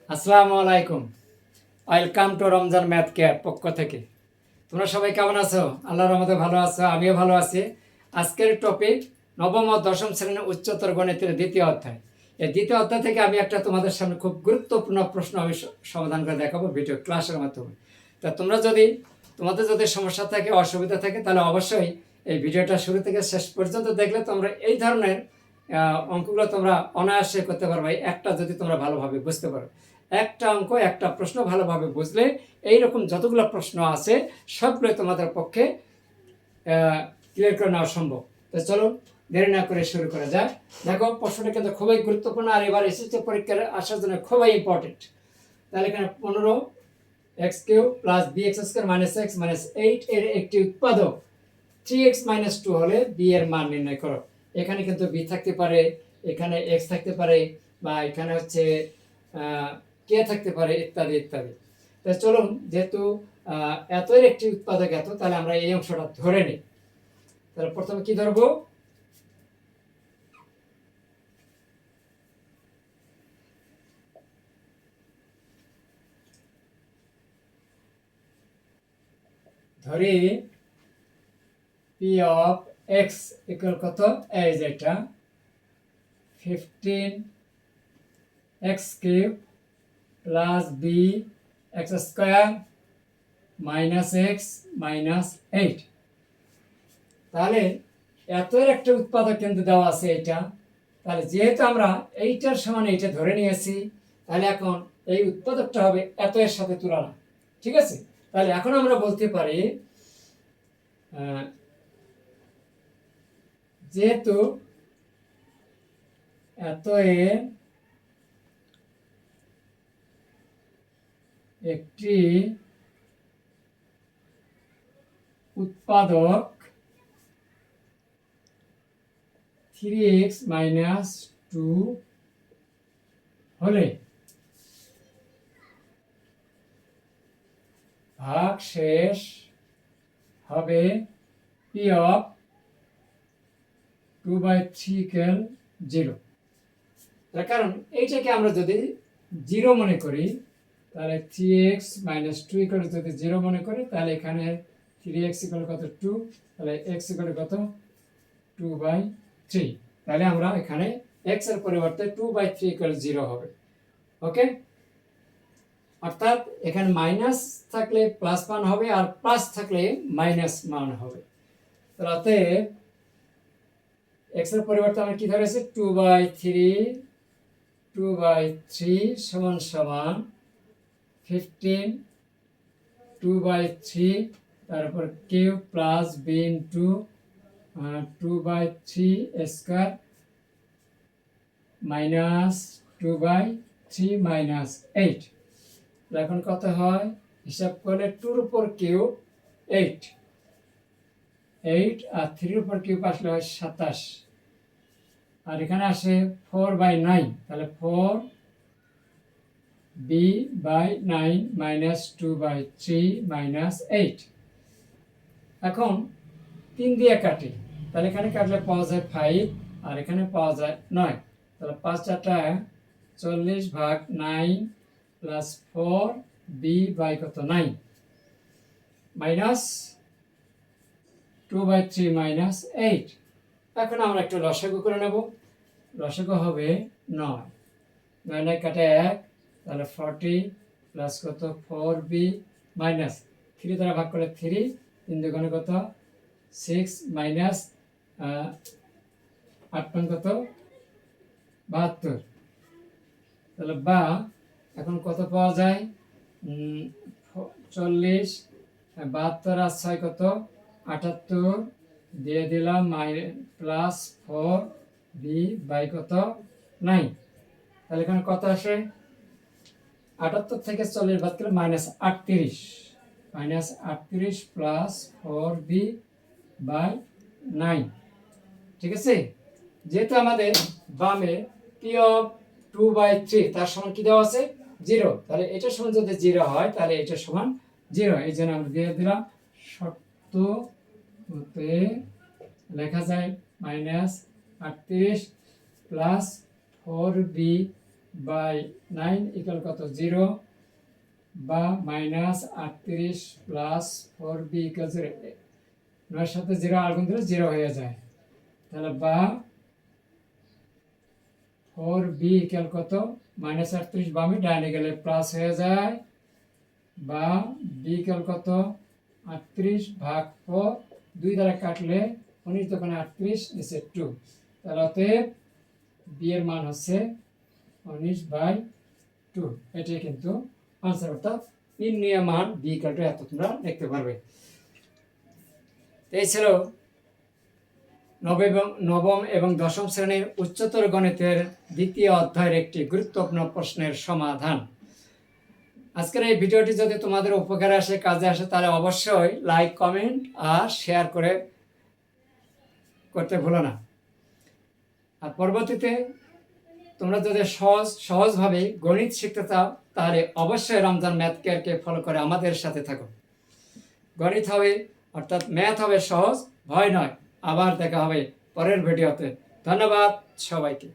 আসসালামু আলাইকুম। Welcome to Ramzan math care পক্ষ থেকে। তোমরা সবাই কেমন আছো? আল্লাহর রহমতে ভালো আছো, আমিও ভালো আছি। আজকের টপিক নবম ও দশম শ্রেণীর উচ্চতর গণিতের দ্বিতীয় অধ্যায়। এই দ্বিতীয় অধ্যায় থেকে আমি একটা তোমাদের সামনে খুব গুরুত্বপূর্ণ প্রশ্ন আমি সমাধান করে দেখাবো ভিডিও ক্লাসের মাধ্যমে। তা তোমাদের যদি সমস্যা থাকে, অসুবিধা থাকে, তাহলে অবশ্যই এই ভিডিওটা শুরু থেকে শেষ পর্যন্ত দেখলে তোমরা এই ধরনের অঙ্কগুলো তোমরা অনায়াসে করতে পারবে, একটা যদি তোমরা ভালোভাবে বুঝতে পারো। একটা অঙ্ক, একটা প্রশ্ন ভালোভাবে বুঝলে এইরকম যতগুলো প্রশ্ন আছে সবগুলোই তোমাদের পক্ষে ক্লিয়ার করে নেওয়া সম্ভব। তো চলো দেরি না করে শুরু করা যাক। দেখো, প্রশ্নটা কিন্তু খুবই গুরুত্বপূর্ণ, আর এবার এসএসসি পরীক্ষার আসার জন্য খুবই ইম্পর্টেন্ট। তাহলে এখানে 15x³ + bx² - x - 8 এর একটি উৎপাদক 3x - 2 হলে b এর মান নির্ণয় করো। এখানে কিন্তু b থাকতে পারে, এখানে x থাকতে পারে, বা এখানে হচ্ছে k থাকতে পারে, ইত্যাদি ইত্যাদি। তো চলুন, যেহেতু এত এর একটি উৎপাদক এত, তাহলে আমরা এই অংশটা ধরে নিই। তাহলে প্রথমে কি ধরবো? ধরি p of x ইকুয়াল কত? এই যে এটা 15x³ + bx² - x - 8। তাহলে এত এর একটা উৎপাদক কিন্তু দেওয়া আছে এটা। তাহলে যেহেতু আমরা এইটার সমান এইটা ধরে নিয়েছি, তাহলে এখন এই উৎপাদকটা হবে এত এর সাথে তুলনা। ঠিক আছে? তাহলে এখন আমরা বলতে পারি যেহেতু এত এর একটি উৎপাদক 3x - 2 হলে ভাগশেষ হবে p of 2/3 = 0। তার কারণ এইটাকে আমরা যদি 0 মনে করি, তাহলে 3x - 2 যদি 0 মনে করি, তাহলে এখানে 3x কত? 2। তাহলে x কত? 2/3। তাহলে আমরা এখানে x এর পরিবর্তে 2/3 0 হবে। ওকে? অর্থাৎ এখানে মাইনাস থাকলে প্লাস মান হবে, আর প্লাস থাকলে মাইনাস মান হবে। তাহলে x এর পরিবর্তে আমরা কি ধরেছি? 2/3 সমান সমান 15 2/3, তারপর cube plus b into 2/3² minus 2/3 - 8। এখন কত হয়? হিসাব করলে 2 উপর কিউব 8, আর 3 উপর কিউব আসলে হয় 27, আর এখানে আসে 4/9। তাহলে 4b/9 - 2/3 - 8। এখন 3 দিয়ে কাটি, তাহলে এখানে কাটলে পাওয়া যায় 5, আর এখানে পাওয়া যায় 9। তাহলে 5 × 40 ভাগ 9 প্লাস 4b/কত? 9 মাইনাস 2/3 - 8। এখন আমরা একটু লসাগু করে নেব। লসাগু হবে 9, 9 কাটে 1, তাহলে 40 প্লাস কত? 4b মাইনাস 3 দ্বারা ভাগ করলে 3, 3 দুগুণে কত? 6 মাইনাস 8 কত? 72। তাহলে বা এখন কত পাওয়া যায়? 40, 72 আর 6 কত? 78 দিয়ে দিলাম, প্লাস 4b/কত? 9। তাহলে এখানে কত আসে? 78 থেকে 40 বাদ করলে -38, -38 প্লাস 4b/9। ঠিক আছে? যেহেতু আমাদের বামে p of 2/3 তার সমান কি দেওয়া আছে? 0। তাহলে এটা সমান যদি 0 হয়, তাহলে এটা সমান 0। এই জন্য আমরা দিয়ে দিলাম শর্ত মতে লেখা যায় -38 প্লাস 4b বাই 9 ইকুয়াল কত 0 বা মাইনাস 38 প্লাস 4b ইকুয়াল 0। 9 সাথে 0 আর গুণ দিলে 0 হয়ে যায়, তাহলে বা 4b ইকুয়াল কত মাইনাস 38 বামে ডাইনে গেলে প্লাস হয়ে যায়, বা b ইকুয়াল কত 38 ভাগ 4, 2 দ্বারা কাটলে 19 তখন 38 নিচে 2, তাহলে অতএব b এর মান হচ্ছে 19/2। এটাই কিন্তু আনসার, অর্থাৎ নির্ণয় মান b ইকুয়াল টু এত তোমরা দেখতে পারবে। এই ছিল নবম এবং দশম শ্রেণীর উচ্চতর গণিতের দ্বিতীয় অধ্যায়ের একটি গুরুত্বপূর্ণ প্রশ্নের সমাধান। আজকের এই ভিডিওটি যদি তোমাদের উপকারে আসে, কাজে আসে, তাহলে অবশ্যই লাইক, কমেন্ট আর শেয়ার করতে ভুলো না। আর পরবর্তীতে তোমরা যদি সহজভাবে গণিত শিখতে চাও, তাহলে অবশ্যই রমজান ম্যাথ কেয়ারকে ফলো করে আমাদের সাথে থাকো। গণিত হবে, অর্থাৎ ম্যাথ হবে সহজ, ভয় নয়। আবার দেখা হবে পরের ভিডিওতে। ধন্যবাদ সবাইকে।